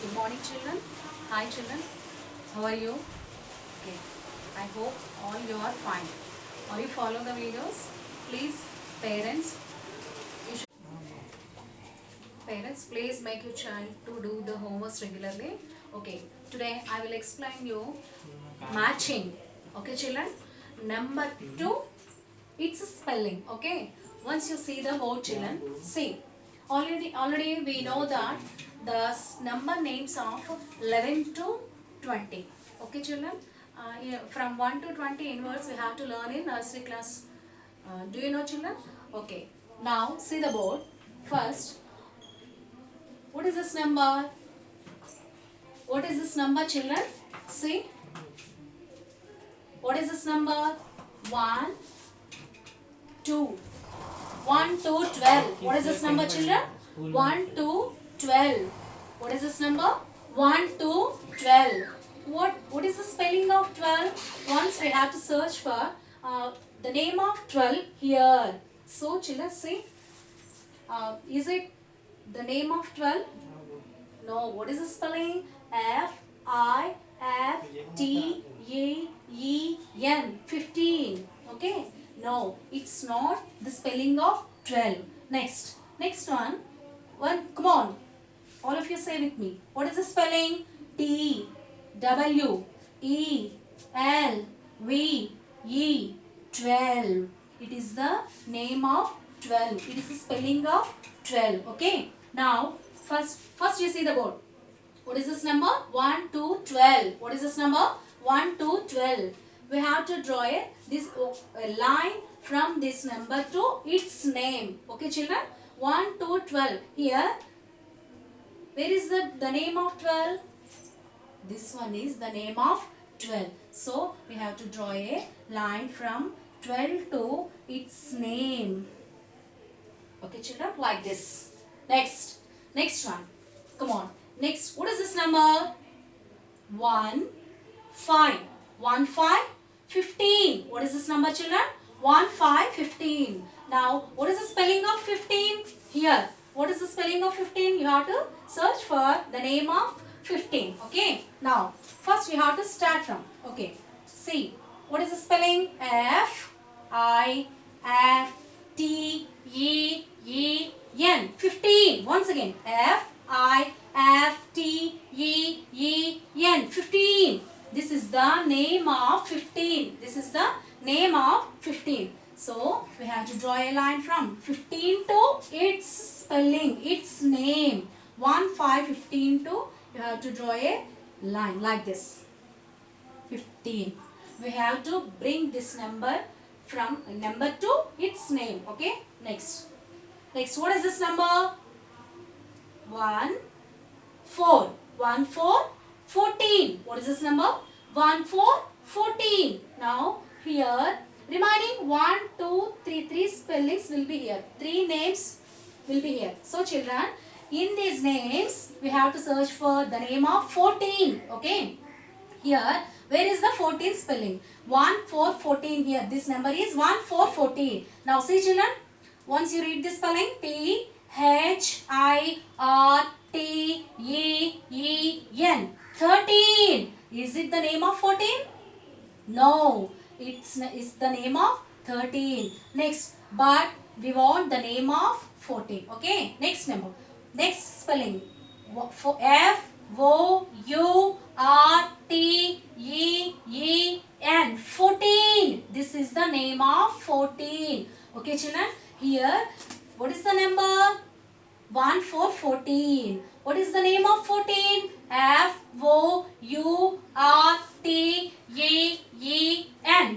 Good morning, children. Hi, children. How are you? Okay. I hope all you are fine. Are you follow the videos? Please, parents, you should, parents, please make your child to do the homework regularly. Okay. Today I will explain you matching. Okay, children. Number two, it's a spelling. Okay. Once you see the word, children, see. Already we know that the number names of 11 to 20. Okay, children. Yeah, from 1 to 20 inwards we have to learn in nursery class. Do you know, children? Okay. Now see the board. First, what is this number? What is this number, children? See. What is this number? 1, 2. 1 to 12. What is this number, children? 1 to 12. What is this number? 1 to 12. What is the spelling of 12? Once we have to search for the name of 12 here. So, children, see. Is it the name of 12? No. What is the spelling? F-I-F-T-A-E-N. 15. Okay. No, it's not the spelling of 12. Next one. Come on. All of you say with me. What is the spelling? T W E L V E 12. It is the name of 12. It is the spelling of 12. Okay. Now, first you see the board. What is this number? 1 to 12. What is this number? 1 to 12. We have to draw a line from this number to its name. Okay, children? 1 to 12. Here, where is the name of 12? This one is the name of 12. So, we have to draw a line from 12 to its name. Okay, children? Like this. Next one. Come on. Next, what is this number? 1, 5. 1, 5, 15. What is this number, children? 1, 5, 15. Now, what is the spelling of 15? Here. What is the spelling of 15? You have to search for the name of 15. Okay. Now, first we have to start from. Okay. See. What is the spelling? F-I-F-T-E-E-N. 15. Once again. F-I-F-T-E-E-N. 15. This is the name of 15. This is the name of 15. So, we have to draw a line from 15 to its spelling, its name. 1, 5, 15 to, you have to draw a line like this. 15. We have to bring this number from number to its name. Okay. Next, what is this number? 1, 4. 1, 4, 14. What is this number? 1, 4, 14. Now, here, remaining 1, 2, 3 spellings will be here. 3 names will be here. So, children, in these names, we have to search for the name of 14. Okay. Here, where is the 14 spelling? 1, 4, 14 here. This number is 1, 4, 14. Now, see, children, once you read this spelling, T-H-I-R-T-E-E-N. 13. Is it the name of 14? No. It's the name of 13. Next, but we want the name of 14. Okay. Next number. Next spelling. F-O-U-R-T-E-E-N. 14. This is the name of 14. Okay, children. Here, what is the number? 1, 4, 14. What is the name of 14? F-O-U-R-T-E-E-N.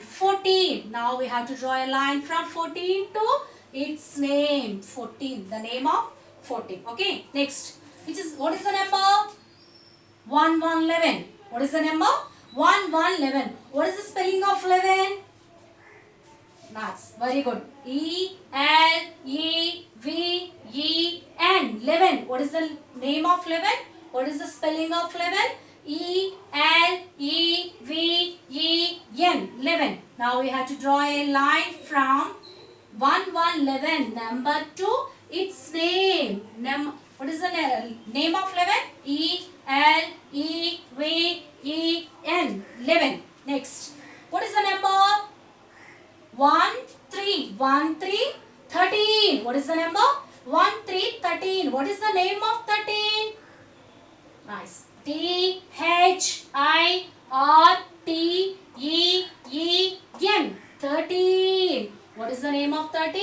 14. Now we have to draw a line from 14 to its name. 14. The name of 14. Okay. Next. What is the number? 1, 1, 11. What is the number? 1, 1, 11. What is the spelling of 11? That's very good. E-L-E-V-E-N. 11. What is the name of 11? What is the spelling of 11? E-L-E-V-E-N. 11. Now we have to draw a line from 1, 1, 11 number to its name. What is the name of 11? E 11. 11. Next. What is the number? 1, 3. 1, 3. 13. What is the number? 1, 3. 13. What is the name of 13? Nice. THIRTEEN. 13. What is the name of 13?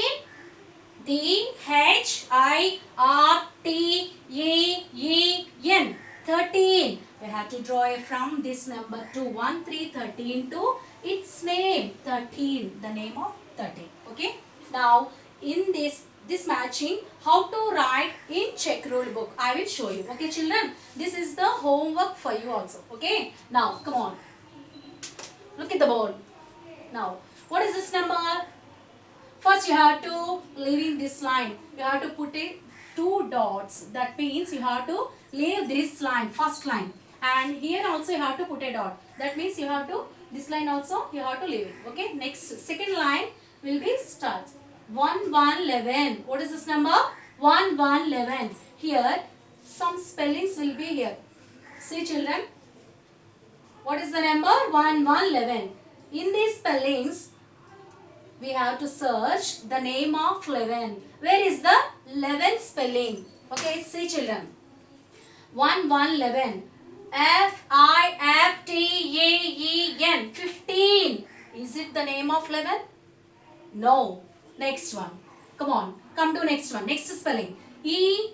THIRTEEN. 13. We have to draw it from this number to 1, 3, 13 to its name 13. The name of 13. Okay. Now in this matching, how to write in check rule book, I will show you. Okay children, this is the homework for you also. Okay, now come on, look at the board. Now what is this number? First you have to leaving this line, you have to put it 2 dots. That means you have to leave this line, first line, and here also you have to put a dot. That means you have to, this line also you have to leave it. Okay, next second line will be starts 1, 1, 11. What is this number? 1, 1, 11. Here some spellings will be here. See children, what is the number? 1, 1, 11. In these spellings we have to search the name of 11. Where is the 11 spelling? Okay, see children, 1, 1, 11. FIFTEEN. 15. Is it the name of 11? No. Next one. Come on. Come to next one. Next spelling. ELEVEN.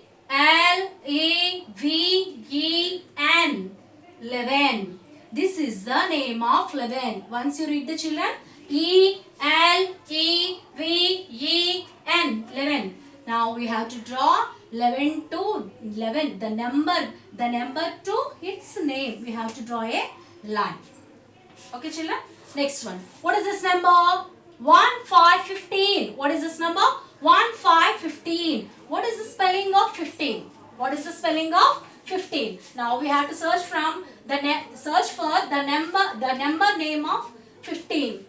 11. This is the name of 11. Once you read the children. ELEVEN. 11. Now we have to draw 11 to 11. The number to its name. We have to draw a line. Okay children. Next one. What is this number? 1, 5, 15. What is this number? 1, 5, 15. What is the spelling of 15? What is the spelling of 15? Now we have to search from the search for the number name of 15.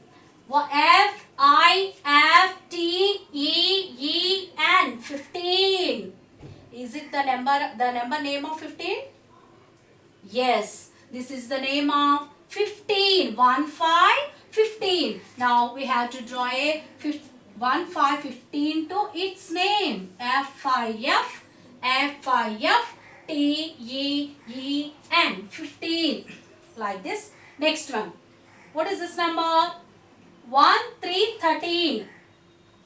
FIFTEEN. 15. Is it the number name of 15? Yes. This is the name of 15. 1, 5, 15. Now we have to draw a 1, 5, 15 to its name. FIFTEEN. 15. Like this. Next one. What is this number? 1, 3, 13.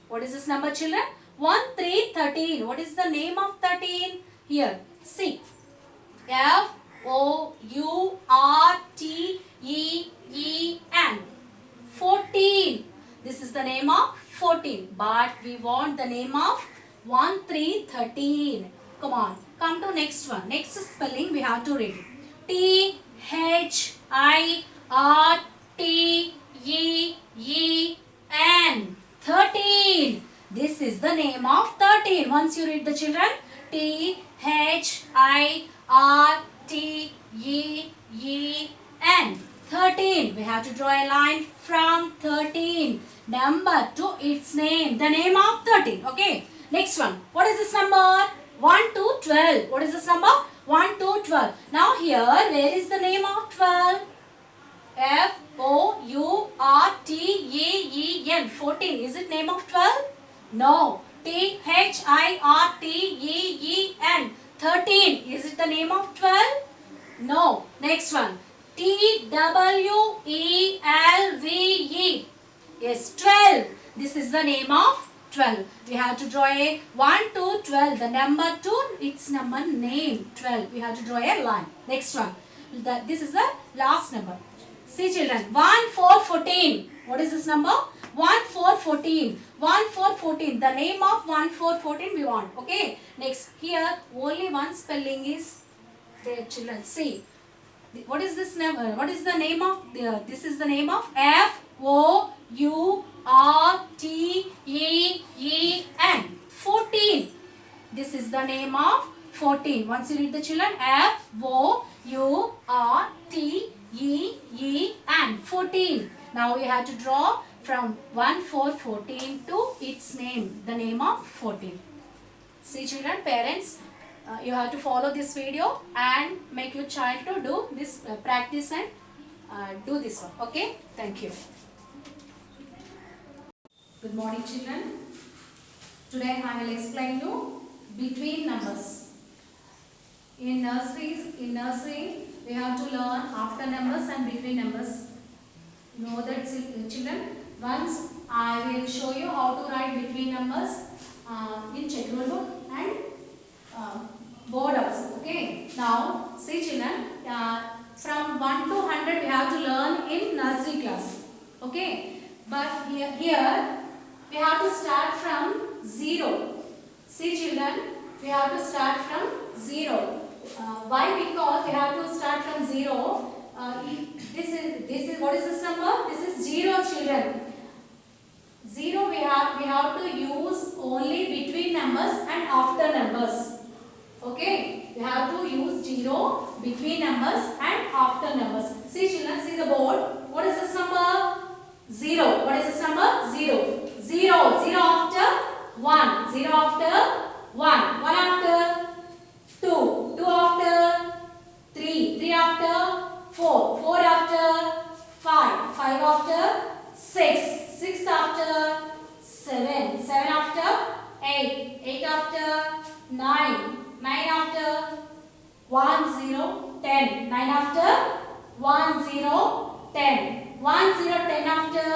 What is this number children? 1, 3, 13. What is the name of 13? Here. See. FOURTEEN. 14. This is the name of 14. But we want the name of 1, 3, 13. Come on. Come to next one. Next spelling we have to read. THIRTEEN. 13. This is the name of 13. Once you read the children. THIRTEEN. 13. We have to draw a line from 13. Number to its name. The name of 13. Okay. Next one. What is this number? 1 to 12. What is this number? 1 to 12. Now here, where is the name of 12? FOURTEEN. 14. Is it name of 12? No. THIRTEEN. 13. Is it the name of 12? No. Next one. TWELVE. Yes, 12. This is the name of 12. We have to draw a 1 to 12. The number to its number name 12. We have to draw a line. Next one. This is the last number. See children. 1, 4, 14. What is this number? 1, 4, 14. 1, 4, 14. The name of 1, 4, 14 we want. Okay. Next. Here only one spelling is there children. See. What is this number? What is the name of? This is the name of FOURTEEN. 14. This is the name of 14. Once you read the children. FOURTEEN. 14. Now we have to draw from 1, 4, 14 to its name. The name of 14. See children, parents, you have to follow this video and make your your child to do this practice and do this one. Okay, thank you. Good morning, children. Today I will explain you between numbers. In nursery we have to learn after numbers and between numbers. You know that, children. Once I will show you how to write between numbers in schedule book and board also. Okay. Now see, children, from 1 to 100 we have to learn in nursery class. Okay. But here we have to start from 0. See, children, we have to start from 0. Why? Because we have to start from 0. This is what is this number? This is 0, children. 0 we have to use only between numbers and after numbers. Okay, we have to use 0 between numbers and after numbers. See, children, see the board. What is this number? 0. What is this number? 0. 0. 0 after 1. 0 after 1. 1 after 2. 2 after 3. 3 after 4. 4 after 5. 5 after 6. 6 after 7. 7 after 8. 8 after 9. 9 after 1 0 10. 9 after 1 0 10. 1 0 10 after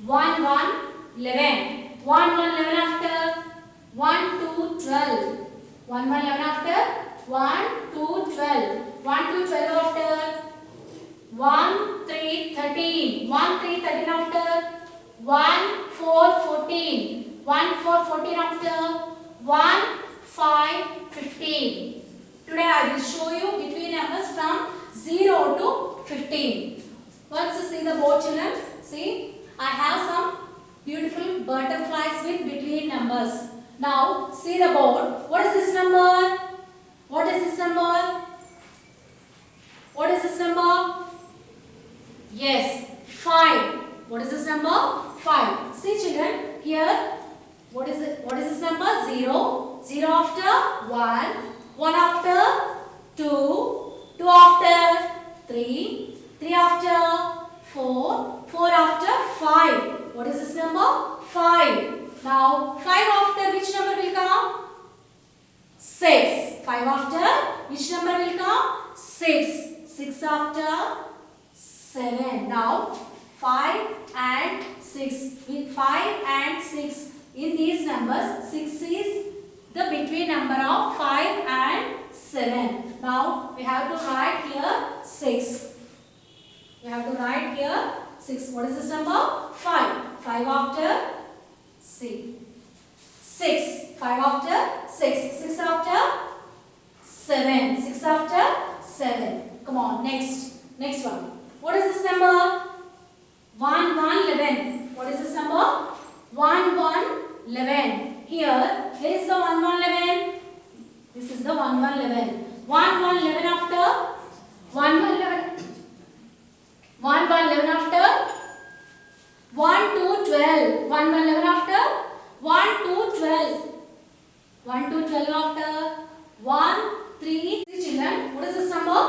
1 1 11. 1 1 11 after 1 2 12. 1 1 11 after 1 2 12. 1 2 12 after 1 3 13. 1 3 13 after 1 4 14. 1 4 14 after 1 5 15. Today I will show you between numbers from 0 to 15. Once you see the board, children, see, I have some beautiful butterflies with between numbers. Now see the board. What is this number? What is this number? What is this number? Yes, 5. What is this number? 5. See, children, here what is it? What is this number? 0. 0 after 1. 1 after 2. 2 after 3. 3 after 4. 4 after 5. What is this number? 5. Now 5 after which number will come? 6. 5 after which number will come? 6. 6 after 7. Now 5 and 6. With 5 and 6 in these numbers, 6 is the between number of 5 and 7. Now we have to write here 6. We have to write here 6. What is this number? 5. 5 after 6. 6. 5 after 6. 6 after 7. 6 after 7. Come on, next. Next one. What is this number? 1 1 11. What is this number? 1 1 11. Here is the 1 1 11. This is the 1 1 11. 1 1 11 after 1 1 11. 1 1 11 after 1 2 12. 1 1 11 after 1 2 12. 1 2 12 after 1 3. See, children, what is this number?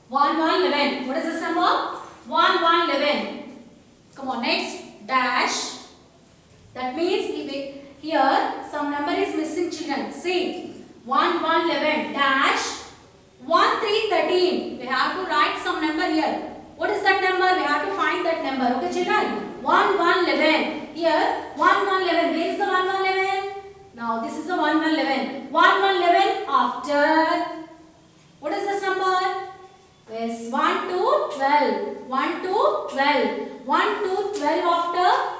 1 1 11. What is this number? 1 1 11. Come on, next. Dash. That means here some number is missing, children. See, 1 1 11 dash 1 3 13. We have to write some number here. What is that number? We have to find that number. Okay, children. 1 1 11. Here 1 1 11. Where is the 1 1 11? Now this is the 1 1 11. 1 1 11 after. What is this number? Yes, 1 2 12. 1 2 12. 1 2 12 after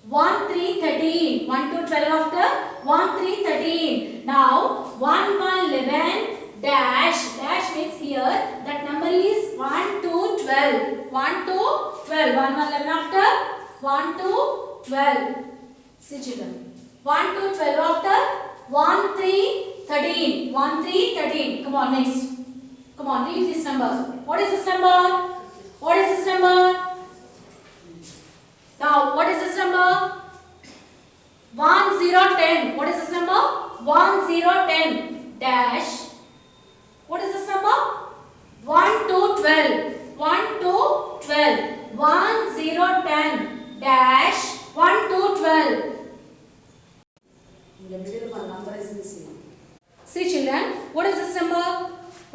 1 3 13. 1 2 12 after 1 3 13. Now 1 1 11 dash. Dash means here that number is 1 2 12. 1 2 12. 1 1 11 after 1 2 12. See, children. 1 2 12 after 1 3 13. 1 3 13. Come on, next. Come on, read this number. What is this number? What is this number? Now, what is this number? 1 0 10. What is this number? 1 0 10 dash. What is this number?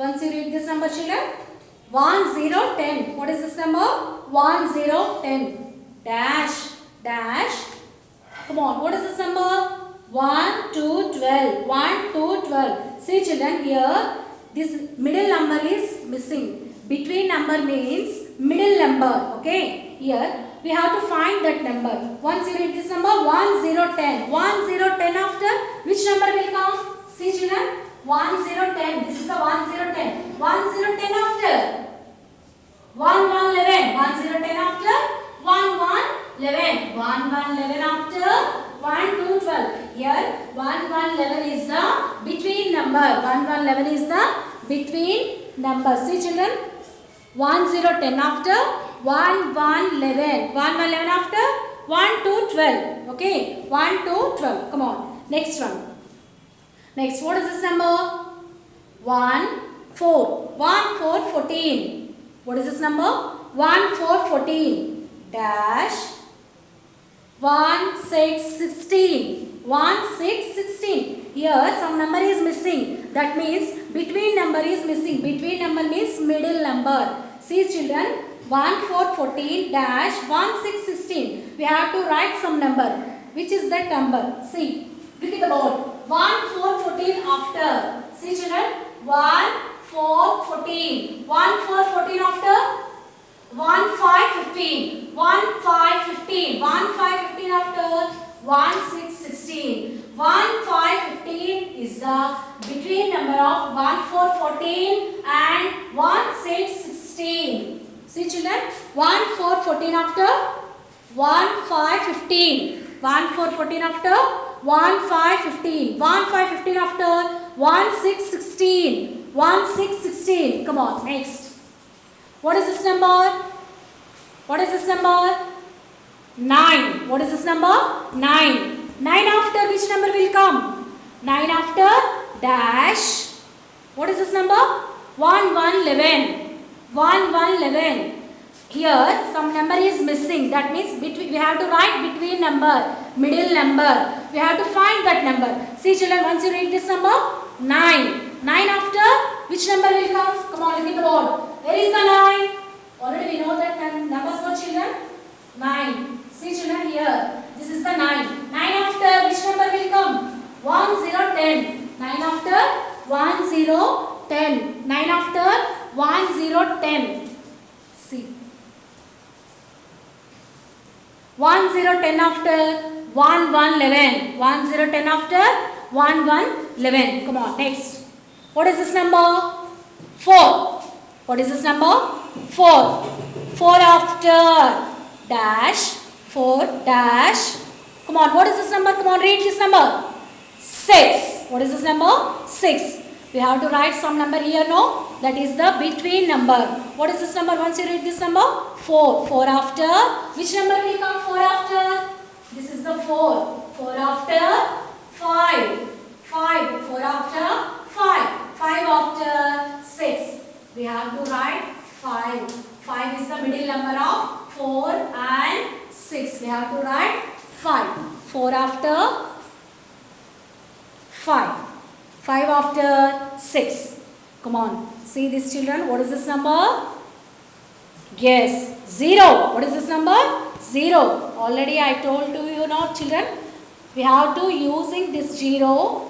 Once you read this number, children. 1, 0, 10. What is this number? 1, 0, 10. Dash, dash. Come on, what is this number? 1, 2, 12. 1, 2, 12. See children, here this middle number is missing. Between number means middle number. Okay, here we have to find that number. Once you read this number, 1, 0, 10. 1, 0, 10 after which number will come? See children, 1, 0, 10. This is the 1, 0, 10. 1, 0, 10 after 1, 1, 11. 1, 0, 10 after 1, 1, 11. 1, 1, 11 after 1, 2, 12. Here 1, 1, 11 is the between number. 1, 1, 11 is the between number. See children, 1, 0, 10 after 1, 1, 11. 1, 1, 11 after 1, 2, 12. Okay, 1, 2, 12. Come on, next one. Next, what is this number? 1, 4. 1, 4, 14. What is this number? 1, 4, 14. Dash. 1, 6, 16. 1, 6, 16. Here some number is missing. That means between number is missing. Between number means middle number. See children, 1, 4, 14 dash 1, 6, 16. We have to write some number. Which is that number? See, look at the board. 1, 4, 14 after. See children, 1, 4, 14. 1, 4, 14 after 1, 5, 15. 1, 5, 15. 1, 5, 15 after 1, 6, 16. 1, 5, 15 is the between number of 1, 4, 14 and 1, 6, 16. See children, 1, 4, 14 after 1, 5, 15. 1, 4, 14 after 1, 5, 15. 1, 5, 15 after 1, 6, 16. 1, 6, 16. Come on, next. What is this number? What is this number? 9. What is this number? 9. 9 after which number will come? 9 after dash. What is this number? 1, 1, 11. 1, 1, 11. Here some number is missing. That means we have to write between number, middle number. We have to find that number. See children, once you read this number, 9. 9 after which number will come? Come on, look at the board. Where is the 9? Already we know that numbers for children. 9. See children here. This is the 9. 9 after which number will come? 1, 0, 10. 9 after 1, 0, 10. 9 after 1, 0, 10. See. 1, 0, 10 after 1, 1, 11. 1, 0, 10 after 1, 1, 11. Come on, next. What is this number? 4. What is this number? 4. 4 after dash. 4 dash. Come on, what is this number? Come on, read this number. 6. What is this number? 6. We have to write some number here, no? That is the between number. What is this number? Once you read this number, 4. 4 after. Which number will come 4 after? This is the 4. 4 after 5. 5. 4 after 5. 5 after 6. We have to write 5. 5 is the middle number of 4 and 6. We have to write 5. 4 after 5. 5 after 6. Come on. See this children. What is this number? Yes. 0. What is this number? 0. Already I told to you now children. We have to using this 0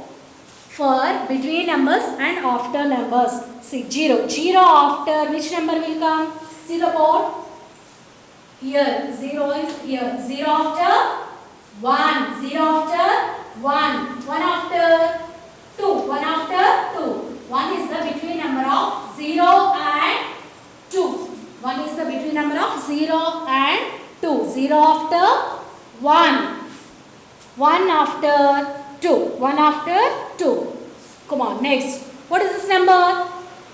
for between numbers and after numbers. See 0. 0 after which number will come? See the board? Here. 0 is here. 0 after 1. 0 after 1. 1 after 2. 1 after 2. 1 is the between number of 0 and 2. 1 is the between number of 0 and 2. 0 after 1. 1 after 2. 1 after 2. Come on, next. What is this number?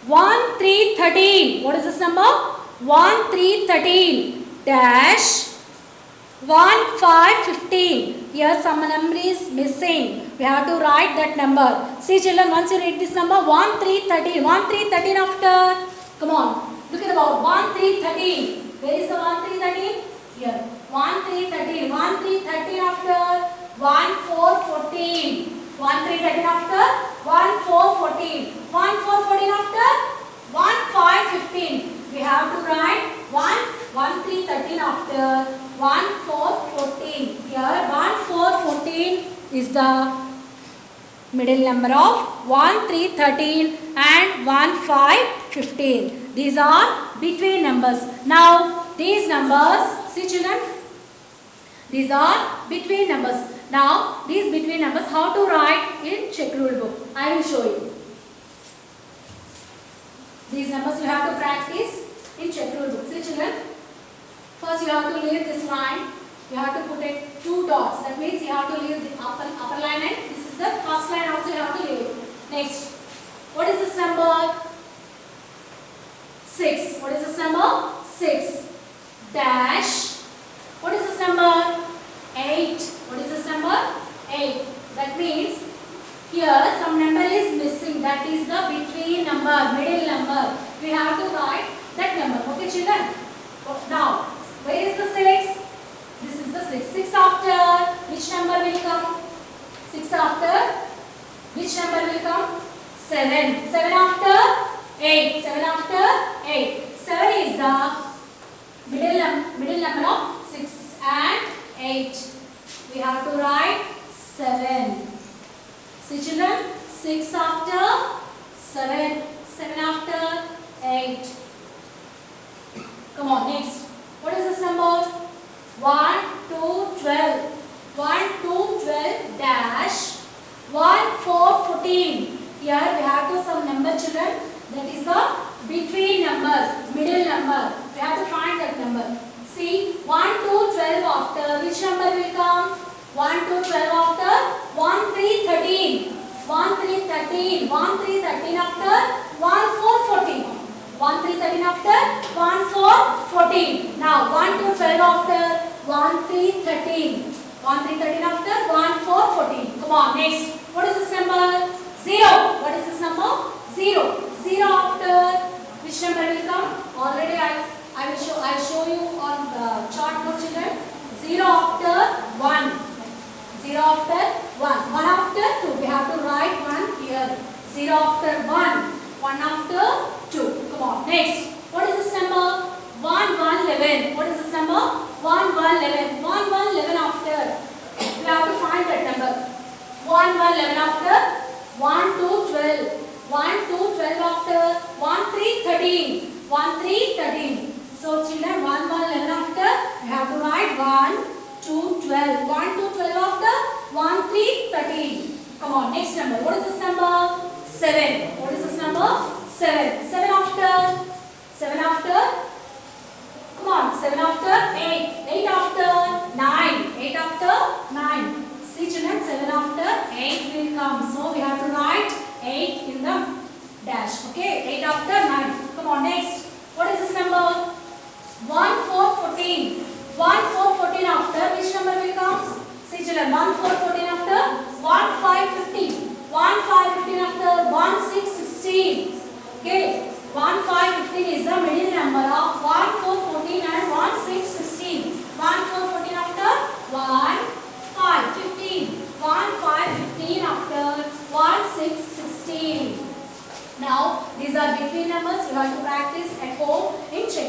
1, 3, 13. What is this number? 1, 3, 13. Dash. 1, 5, 15. Here some number is missing. We have to write that number. See children, once you read this number, 1, 3, 13. 1, 3, 13 after. Come on. Look at the board. 1, 3, 13. Where is the 1, 3, 13? Here. 1, 3, 13. 1, 3, 13 after. 1, 4, 14. 1, 3, 13 after. 1, 4, 14. 1, 4, 14 after. after 1, 4, 14. Here 1, 4, 14 is the middle number of 1, 3, 13 and 1, 5, 15. These are between numbers. Now these numbers, see children, these are between numbers. Now these between numbers, how to write in check rule book? I will show you. These numbers you have to practice in check rule book. See children, first you have to leave this line. You have to put it 2 dots. That means you have to leave the upper line, and this is the first line also you have to leave. Next, what is this number? 6. What is this number? 6. Dash. What is this number? 8. What is this number? 8. That means here some number is missing. That is the between number, middle number. We have to write that number. Okay children? Now, where is the 6? This is the 6. 6 after which number will come? 6 after which number will come? 7. 7 after 8. 7 after 8. 7 is the middle number of 6 and 8. We have to write 7. See children, 6 after 7. 7 after 8. Come on, next. What is this number? 1, 2, 12. 1, 2, 12 dash 1, 4, 14. Here we have to some number children. That is the between number, middle number. We have to find that number. See, 1, 2, 12 after which number will come? 1, 2, 12 after 1, 3, 13. 1, 3, 13. 1, 3, 13 after 1, 4, 14. 1, 3, 13 after 1, 4, 14. Now 1, 2, 12 after 1, 3, 13. 1, 3, 13 after 1, 4, 14. Come on, next. What is this number? 0. What is this number? 0. 0 after which number will come? Already I will show you on the chart for children. 0 after 1. 0 after 1. 1 after 2. We have to write 1 here. 0 after 1. 1 after 2. Come on. Next. What is this number? 1, 1, 11. What is this number? 1, 1, 11. 1, 1, 11 after. We have to find that number. 1, 1, 11 after. 1, 2, 12. 1, 2, 12 after. 1, 3, 13. 1, 3, 13. So children, 1, 1, 11 after. We have to write 1, 2, 12. 1, 2, 12 after. 1, 3, 13. Come on. Next number. What is this number? 7. What is this number? 7. 7 after. 7 after. Come on. 7 after 8. 8 after 9. 8 after 9. See children, 7 after 8 will come. So we have to write 8 in the dash. Okay. 8 after 9. Come on. Next. What is this number? 1, 4, 14. 1, 4, 14 after which number will come? See children, 1, 4, 14 after 1, 5, 15. 1, 5, 15 after 1, 6, 16. Okay. 1, 5, 15 is the middle number of 1, 4, 14 and 1, 6, 16. 1, 4, 14 after 1, 5, 15. 1, 5, 15 after 1, 6, 16. Now, these are between numbers. You have to practice at home in check